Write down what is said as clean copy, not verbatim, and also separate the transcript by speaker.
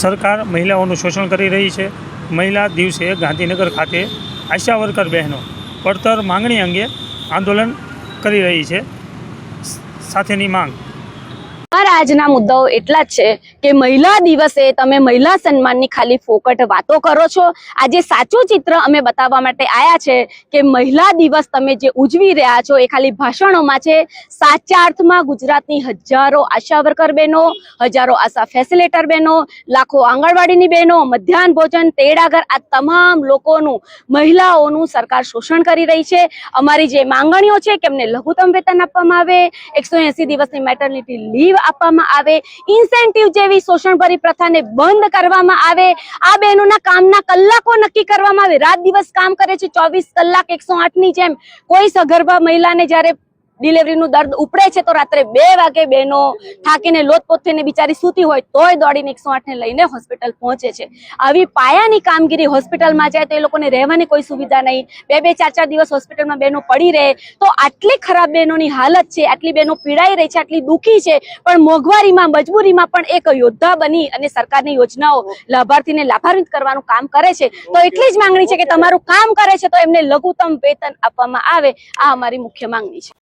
Speaker 1: સરકાર મહિલાઓનું શોષણ કરી રહી છે। મહિલા દિવસે ગાંધીનગર ખાતે આશા વર્કર બહેનો પડતર માંગણી અંગે આંદોલન કરી રહી છે। સાથેની માંગ
Speaker 2: આજના મુદ્દાઓ એટલા જ છે કે મહિલા દિવસે તમે મહિલા સન્માનની ખાલી ફોકટ વાતો કરો છો। આજે સાચું ચિત્ર અમે બતાવવા માટે આવ્યા છે કે મહિલા દિવસ તમે જે ઉજવી રહ્યા છો એ ખાલી ભાષણોમાં છે। સાચા અર્થમાં ગુજરાતની હજારો આશા વર્કર બહેનો, હજારો આશા ફેસિલિટેટર બહેનો, લાખો આંગણવાડીની બહેનો, મધ્યાહન ભોજન, તેડાગર, આ તમામ લોકોનું મહિલાઓનું સરકાર શોષણ કરી રહી છે। અમારી જે માંગણીઓ છે કે એમને લઘુત્તમ વેતન આપવામાં આવે, 180 દિવસની મેટર્નિટી લીવ આપવામાં આવે, ઇન્સેન્ટિવ જેવી શોષણભરી પ્રથાને બંધ કરવામાં આવે, આ બહેનોના કામના કલાકો નક્કી કરવામાં આવે। રાત દિવસ કામ કરે છે 24 કલાક 108 ની જેમ। કોઈ સગર્ભા મહિલાને જ્યારે ડિલિવરીનું દર્દ ઉપડે છે તો રાત્રે 2 વાગે બહેનો થાકીને લોથપોથ થઈને બિચારી સૂતી હોય તોય દોડીને 108 ને લઈને હોસ્પિટલ પહોંચે છે। આવી પાયાની કામગીરી હોસ્પિટલમાં જાય તો એ લોકોને રહેવાની કોઈ સુવિધા નહીં, 2-2, 4-4 દિવસ હોસ્પિટલમાં બહેનો પડી રહે તો આટલી ખરાબ બહેનોની હાલત છે, આટલી બહેનો પીડાઈ રહી છે, આટલી દુઃખી છે, પણ મોંઘવારીમાં મજબૂરીમાં પણ એક યોદ્ધા બની અને સરકારની યોજનાઓ લાભાર્થીને લાભાન્વિત કરવાનું કામ કરે છે। તો એટલી જ માંગણી છે કે તમારું કામ કરે છે તો એમને લઘુત્તમ વેતન આપવામાં આવે। આ અમારી મુખ્ય માંગણી છે।